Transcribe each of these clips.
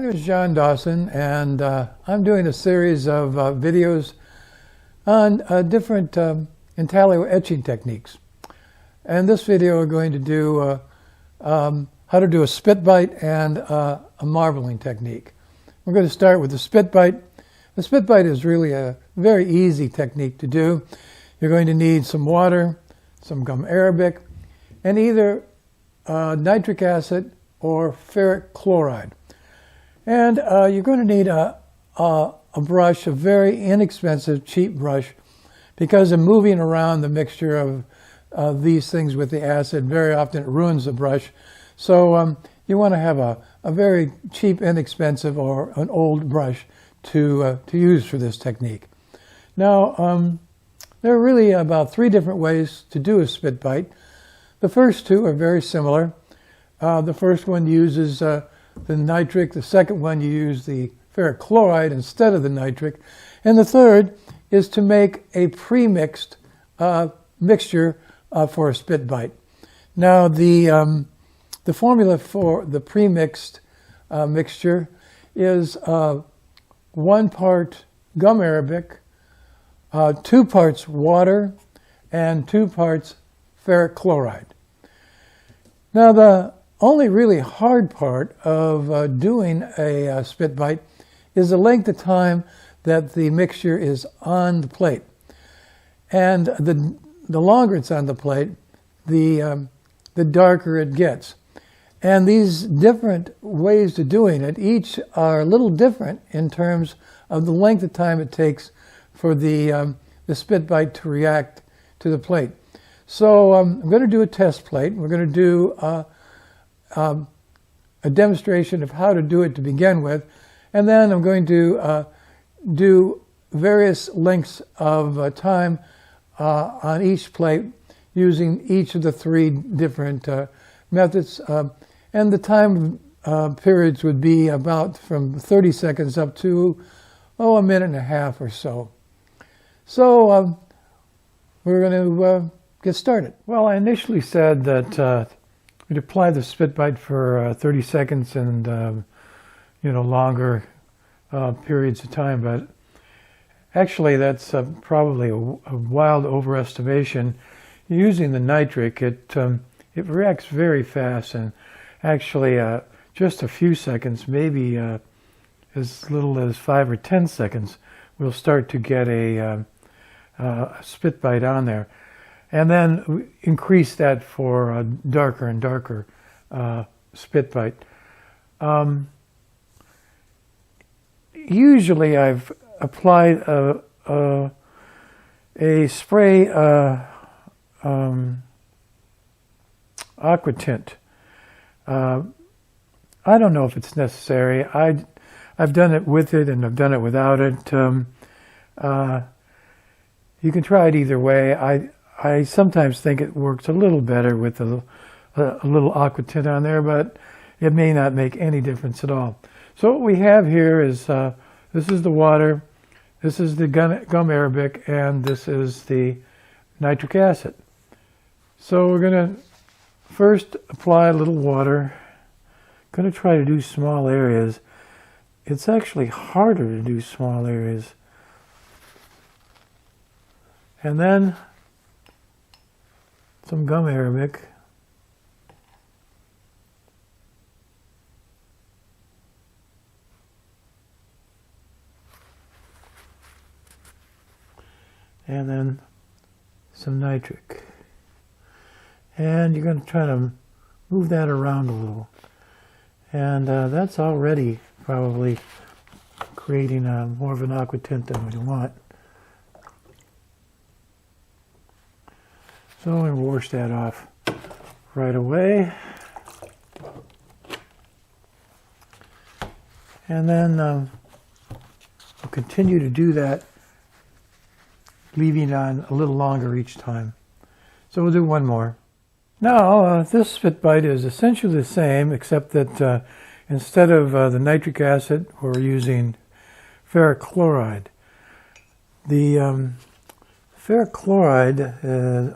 Here's John Dawson, and I'm doing a series of videos on different intaglio etching techniques. And this video we're going to do how to do a spit bite and a marbling technique. We're going to start with the spit bite. The spit bite is really a very easy technique to do. You're going to need some water, some gum arabic, and either nitric acid or ferric chloride. And you're going to need a brush, a very inexpensive, cheap brush, because in moving around the mixture of these things with the acid, very often it ruins the brush. So you want to have a very cheap, inexpensive, or an old brush to use for this technique. Now, there are really about 3 different ways to do a spit bite. The first 2 are very similar. The first one uses the nitric, the second one you use the ferric chloride instead of the nitric, and the third is to make a pre-mixed mixture for a spit bite. Now the formula for the pre-mixed mixture is 1 part gum arabic, 2 parts water, and 2 parts ferric chloride. Now the only really hard part of doing a spit bite is the length of time that the mixture is on the plate. And the longer it's on the plate, the darker it gets. And these different ways of doing it, each are a little different in terms of the length of time it takes for the spit bite to react to the plate. So I'm going to do a test plate. We're going to do a demonstration of how to do it to begin with, and then I'm going to do various lengths of time on each plate using each of the 3 different methods, and the time periods would be about from 30 seconds up to a minute and a half or so. So we're going to get started. Well, I initially said that we'd apply the spit bite for 30 seconds and longer periods of time, but actually that's probably a wild overestimation. Using the nitric, it reacts very fast, and actually just a few seconds, maybe as little as 5 or 10 seconds, we'll start to get a spit bite on there. And then increase that for a darker and darker spit bite. Usually I've applied a spray aqua tint. I don't know if it's necessary. I've done it with it and I've done it without it. You can try it either way. I sometimes think it works a little better with a little aqua tint on there, but it may not make any difference at all. So what we have here is, this is the water, this is the gum arabic, and this is the nitric acid. So we're going to first apply a little water. I'm going to try to do small areas. It's actually harder to do small areas. And then some gum arabic. And then some nitric. And you're going to try to move that around a little. And that's already probably creating more of an aqua tint than we want. So I'm going to wash that off right away. And then we'll continue to do that, leaving it on a little longer each time. So we'll do one more. Now, this spit bite is essentially the same, except that instead of the nitric acid, we're using ferric chloride. The ferric chloride,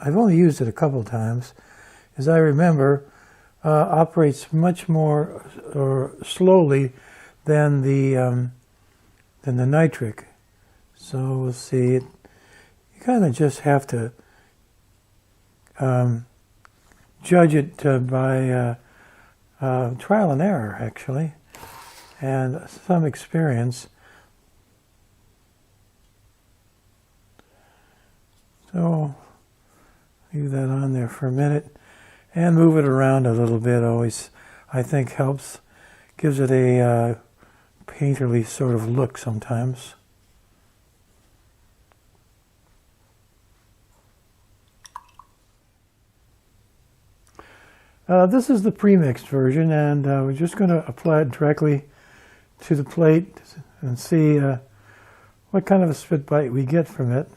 I've only used it a couple times, as I remember, operates much more slowly than the nitric. So we'll see. You kind of just have to judge it by trial and error, actually, and some experience. So leave that on there for a minute and move it around a little bit. Always, I think, helps. Gives it a painterly sort of look sometimes. This is the pre-mixed version, and we're just going to apply it directly to the plate and see what kind of a spit bite we get from it.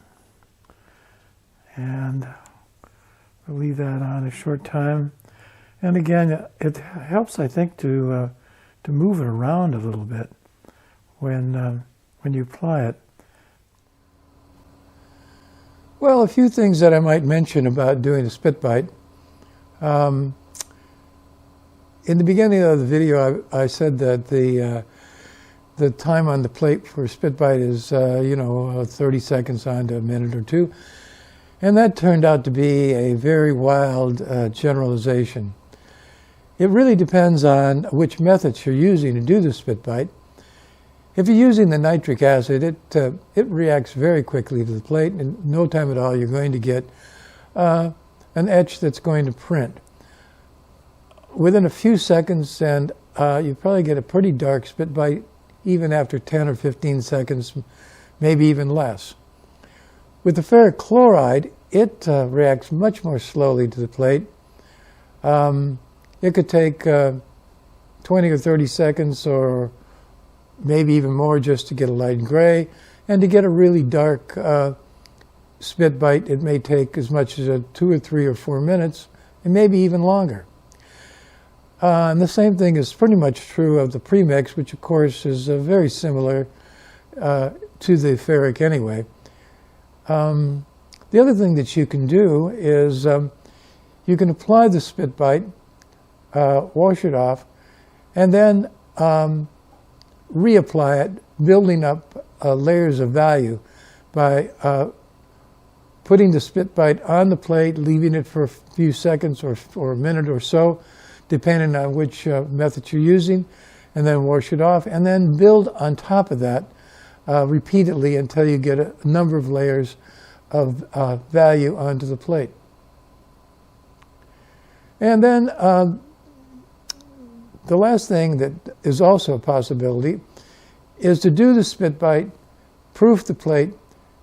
And we'll leave that on a short time. And again, it helps, I think, to move it around a little bit when you apply it. Well, a few things that I might mention about doing a spit bite. In the beginning of the video, I said that the time on the plate for a spit bite is 30 seconds on to a minute or two. And that turned out to be a very wild generalization. It really depends on which methods you're using to do the spit bite. If you're using the nitric acid, it reacts very quickly to the plate. In no time at all, you're going to get an etch that's going to print. Within a few seconds, and you probably get a pretty dark spit bite, even after 10 or 15 seconds, maybe even less. With the ferric chloride, it reacts much more slowly to the plate. It could take 20 or 30 seconds or maybe even more just to get a light gray. And to get a really dark spit bite, it may take as much as 2 or 3 or 4 minutes, and maybe even longer. And the same thing is pretty much true of the premix, which of course is very similar to the ferric anyway. The other thing that you can do is you can apply the spit bite, wash it off, and then reapply it, building up layers of value by putting the spit bite on the plate, leaving it for a few seconds or a minute or so, depending on which method you're using, and then wash it off, and then build on top of that repeatedly until you get a number of layers of value onto the plate. And then the last thing that is also a possibility is to do the spit bite, proof the plate,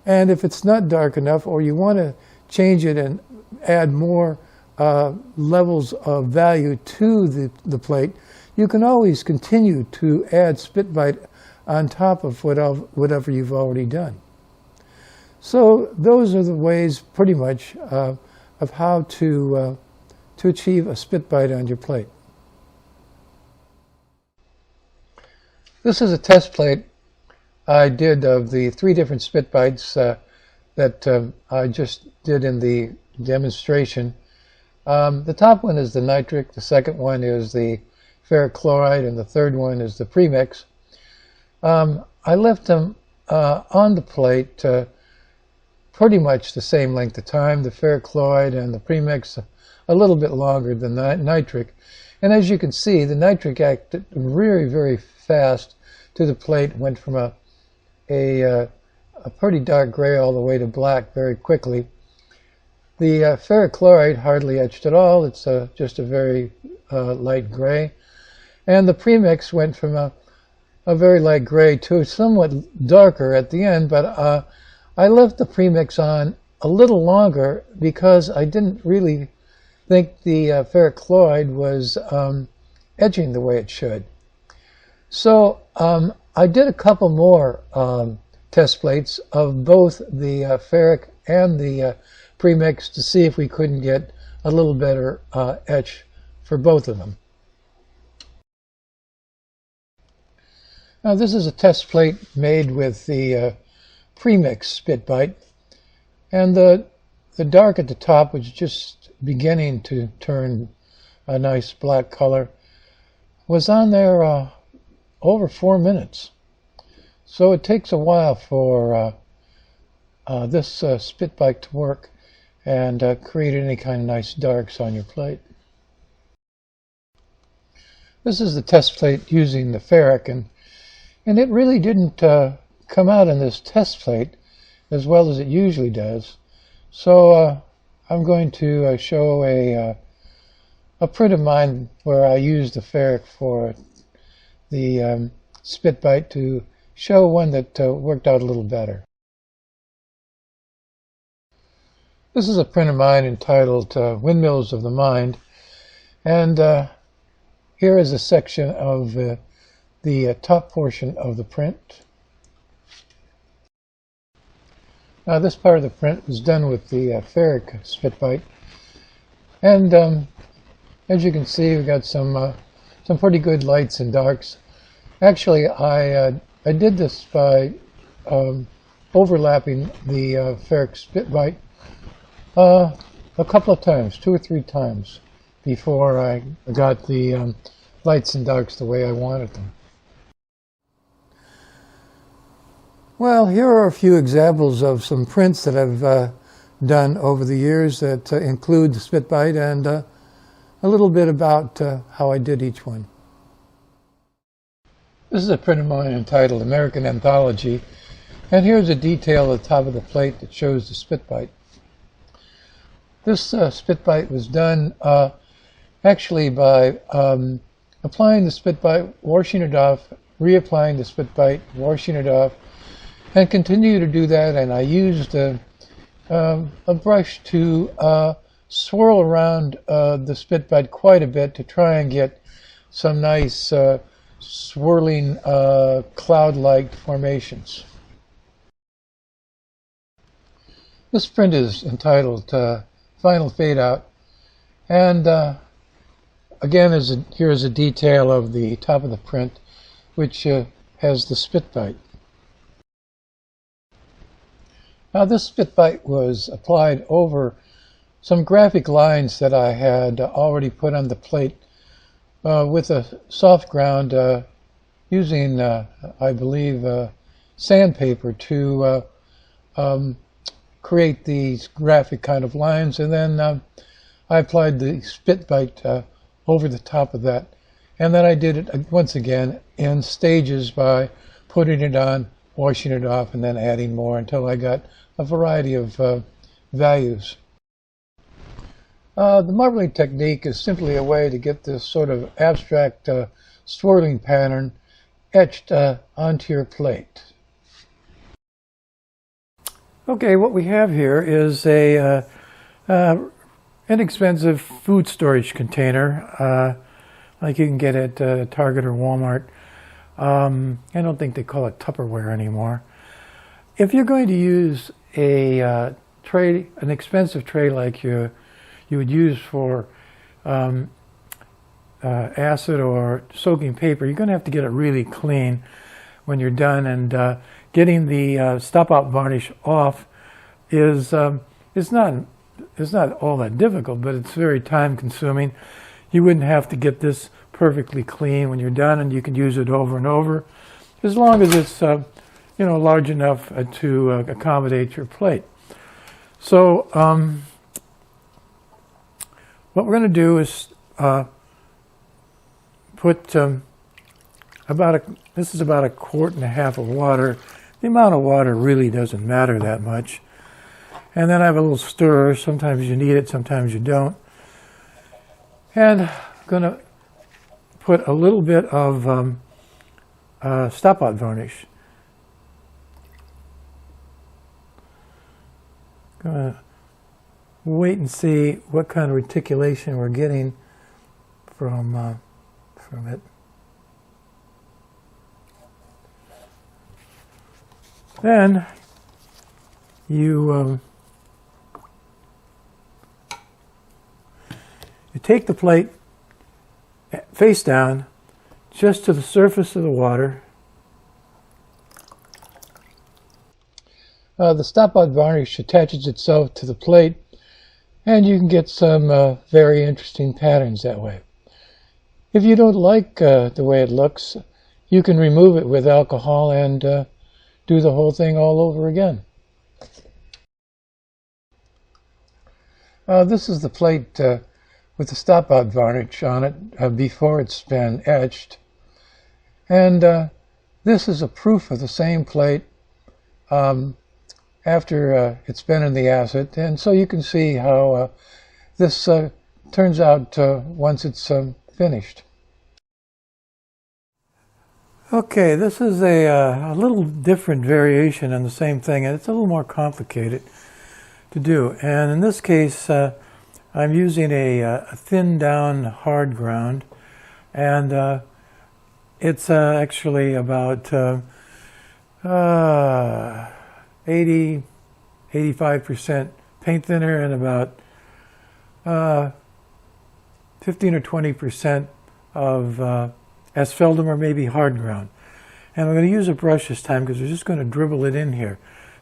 and if it's not dark enough or you want to change it and add more levels of value to the plate, you can always continue to add spit bite on top of whatever you've already done. So those are the ways pretty much of how to achieve a spit bite on your plate. This is a test plate I did of the 3 different spit bites that I just did in the demonstration. The top one is the nitric, the second one is the ferric chloride, and the third one is the premix. I left them on the plate pretty much the same length of time, the ferric chloride and the premix a little bit longer than the nitric. And as you can see, the nitric acted very, very fast to the plate, went from a pretty dark gray all the way to black very quickly. The ferric chloride hardly etched at all. It's just a very light gray. And the premix went from a very light gray to somewhat darker at the end, but I left the premix on a little longer because I didn't really think the ferric chloride was etching the way it should. So I did a couple more test plates of both the ferric and the premix to see if we couldn't get a little better etch for both of them. Now this is a test plate made with the premix spit bite, and the dark at the top was just beginning to turn a nice black color, was on there over 4 minutes. So it takes a while for this spit bite to work and create any kind of nice darks on your plate. This is the test plate using the ferric, and it really didn't come out in this test plate as well as it usually does. So I'm going to show a print of mine where I used the ferric for the spit bite to show one that worked out a little better. This is a print of mine entitled Windmills of the Mind, and here is a section of the top portion of the print. Now this part of the print was done with the ferric spit bite, and as you can see, we've got some pretty good lights and darks. Actually, I did this by overlapping the ferric spit bite a couple of times, 2 or 3 times, before I got the lights and darks the way I wanted them. Well, here are a few examples of some prints that I've done over the years that include the spit bite and a little bit about how I did each one. This is a print of mine entitled American Anthology, and here's a detail at the top of the plate that shows the spit bite. This spit bite was done actually by applying the spit bite, washing it off, reapplying the spit bite, washing it off, and continue to do that. And I used a brush to swirl around the spit bite quite a bit to try and get some nice swirling cloud-like formations. This print is entitled Final Fade Out, and again here's a detail of the top of the print which has the spit bite. Now this spit bite was applied over some graphic lines that I had already put on the plate with a soft ground using I believe sandpaper to create these graphic kind of lines, and then I applied the spit bite over the top of that, and then I did it once again in stages by putting it on, washing it off, and then adding more until I got a variety of values. The marbling technique is simply a way to get this sort of abstract swirling pattern etched onto your plate. Okay, what we have here is a inexpensive food storage container, like you can get at Target or Walmart. I don't think they call it Tupperware anymore. If you're going to use a tray, an expensive tray like you would use for acid or soaking paper, you're going to have to get it really clean when you're done, and getting the Stopout Varnish off is it's not all that difficult, but it's very time consuming. You wouldn't have to get this perfectly clean when you're done, and you can use it over and over as long as it's large enough to accommodate your plate. So what we're going to do is put this is about 1.5 quarts of water. The amount of water really doesn't matter that much. And then I have a little stirrer. Sometimes you need it, sometimes you don't. And I'm going to put a little bit of Stopout Varnish. Going to wait and see what kind of reticulation we're getting from it. Then you take the plate face down just to the surface of the water. The Stopout Varnish attaches itself to the plate, and you can get some very interesting patterns that way. If you don't like the way it looks, you can remove it with alcohol and do the whole thing all over again. This is the plate with the Stopout Varnish on it before it's been etched. And this is a proof of the same plate after it's been in the acid. And so you can see how this turns out once it's finished. Okay, this is a little different variation on the same thing, and it's a little more complicated to do. And in this case, I'm using a thin down hard ground, and it's actually about 85% paint thinner and about 15 or 20% of asphaltum or maybe hard ground. And I'm going to use a brush this time because we're just going to dribble it in here.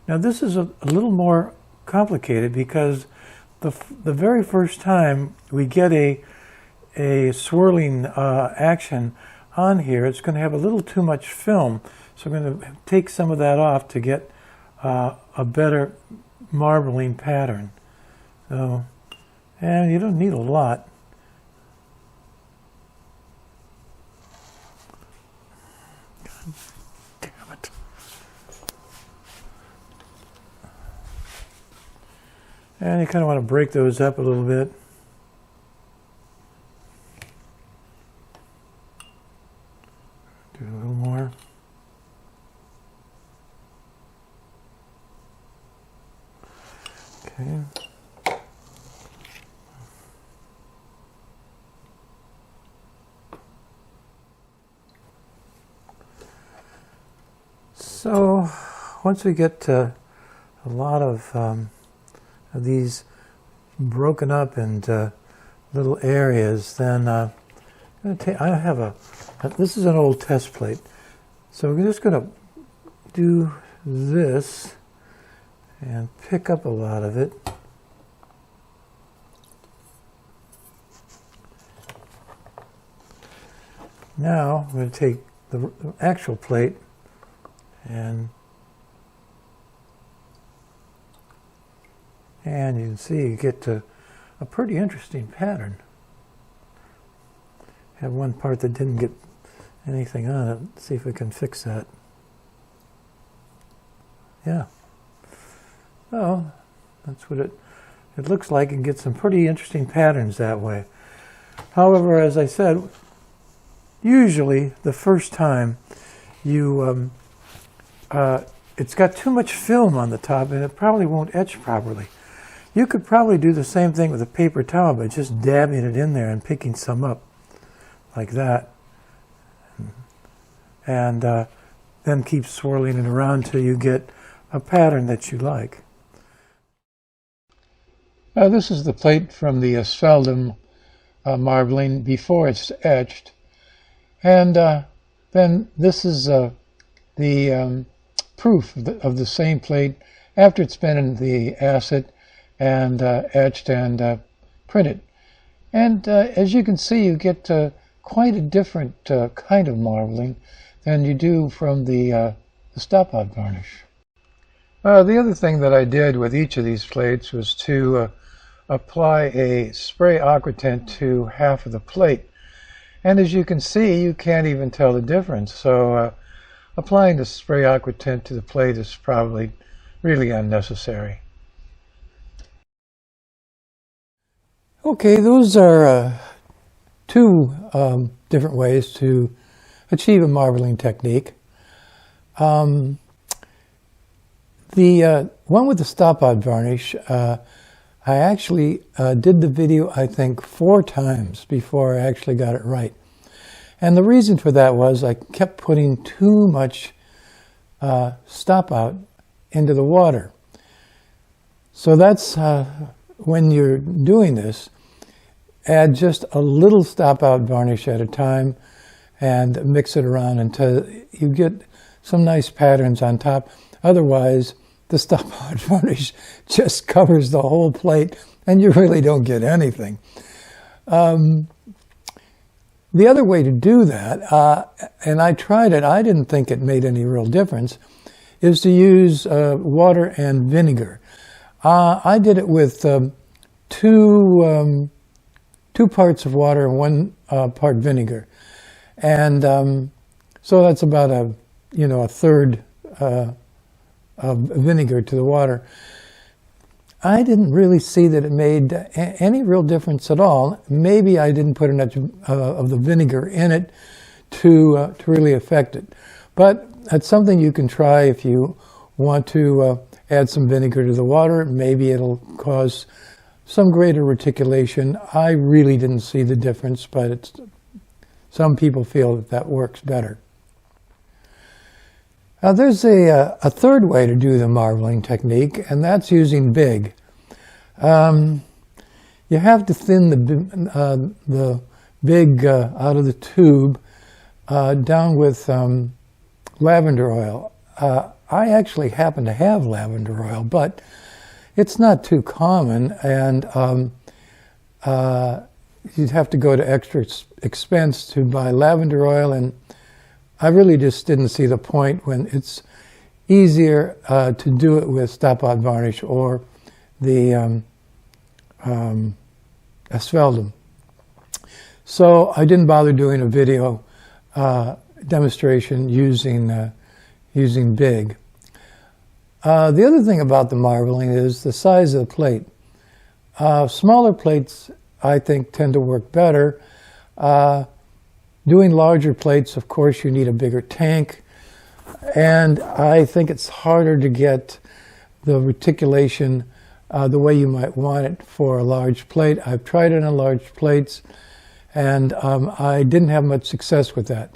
Now this is a little more complicated because the very first time we get a swirling action on here, it's going to have a little too much film. So I'm going to take some of that off to get a better marbling pattern. So, and you don't need a lot. And you kind of want to break those up a little bit. Do a little more. Okay. So once we get to a lot of these broken up into little areas, then I'm going to take, I have this is an old test plate, so we're just going to do this and pick up a lot of it. Now I'm going to take the actual plate and you can see you get to a pretty interesting pattern. Have one part that didn't get anything on it. Let's see if we can fix that. Yeah. Oh, that's what it looks like. You can get some pretty interesting patterns that way. However, as I said, usually the first time you it's got too much film on the top and it probably won't etch properly. You could probably do the same thing with a paper towel by just dabbing it in there and picking some up like that. And then keep swirling it around till you get a pattern that you like. This is the plate from the asphaltum marbling before it's etched. And then this is the proof of the same plate after it's been in the acid and etched and printed. And as you can see, you get quite a different kind of marbling than you do from the Stopout Varnish. The other thing that I did with each of these plates was to apply a spray aquatint to half of the plate. And as you can see, you can't even tell the difference. So applying the spray aquatint to the plate is probably really unnecessary. Okay, those are two different ways to achieve a marbling technique. The one with the Stopout Varnish, I actually did the video, I think, 4 times before I actually got it right. And the reason for that was I kept putting too much Stopout into the water. So that's when you're doing this, add just a little Stopout Varnish at a time and mix it around until you get some nice patterns on top. Otherwise, the Stopout Varnish just covers the whole plate and you really don't get anything. The other way to do that, and I tried it, I didn't think it made any real difference, is to use water and vinegar. I did it with two parts of water and 1 part vinegar. And so that's about a third of vinegar to the water. I didn't really see that it made any real difference at all. Maybe I didn't put enough of the vinegar in it to really affect it. But that's something you can try if you want to add some vinegar to the water. Maybe it'll cause some greater reticulation. I really didn't see the difference, but some people feel that works better. Now there's a third way to do the marbling technique, and that's using Big. You have to thin the Big out of the tube down with lavender oil. I actually happen to have lavender oil, but it's not too common, and you'd have to go to extra expense to buy lavender oil, and I really just didn't see the point when it's easier to do it with Stopout Varnish or the asphaltum. So I didn't bother doing a video demonstration using Big. The other thing about the marbling is the size of the plate. Smaller plates, I think, tend to work better. Doing larger plates, of course, you need a bigger tank, and I think it's harder to get the reticulation the way you might want it for a large plate. I've tried it on large plates, and I didn't have much success with that.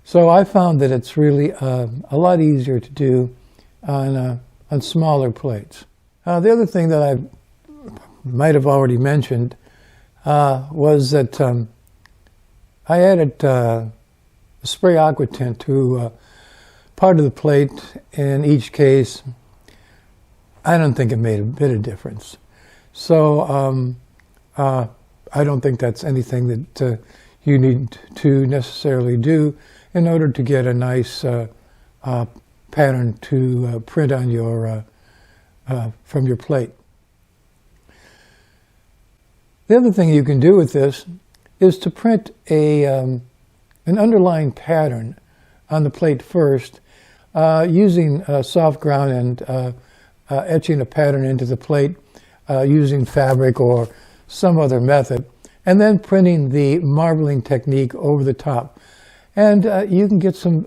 So I found that it's really a lot easier to do on smaller plates. The other thing that I might have already mentioned was that I added spray aqua tint to part of the plate in each case. I don't think it made a bit of difference. So I don't think that's anything that you need to necessarily do in order to get a nice pattern to print on your from your plate. The other thing you can do with this is to print an underlying pattern on the plate first, using soft ground and etching a pattern into the plate using fabric or some other method, and then printing the marbling technique over the top. And you can get some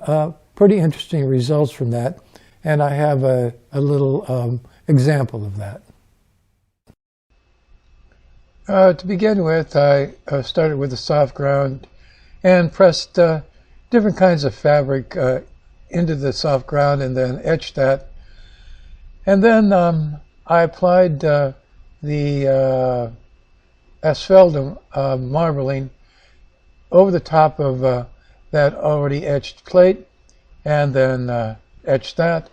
pretty interesting results from that, and I have a little example of that. To begin with, I started with the soft ground and pressed different kinds of fabric into the soft ground and then etched that. And then I applied the asphaltum marbling over the top of that already etched plate, and then etched that.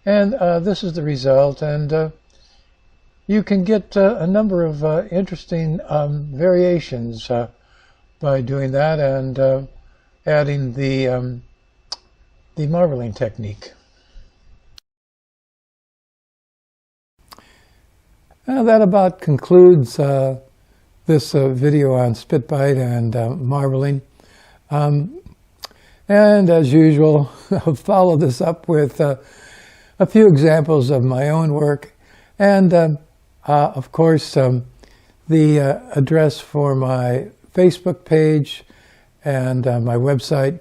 And this is the result. And you can get a number of interesting variations by doing that and adding the marbling technique. That about concludes this video on spit bite and marbling. And as usual, I'll follow this up with a few examples of my own work, and of course the address for my Facebook page and my website,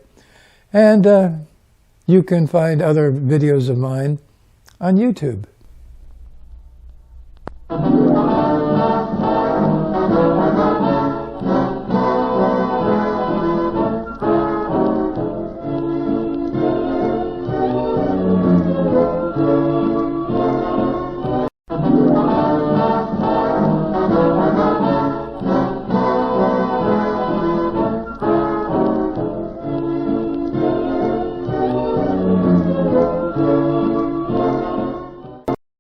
and you can find other videos of mine on YouTube.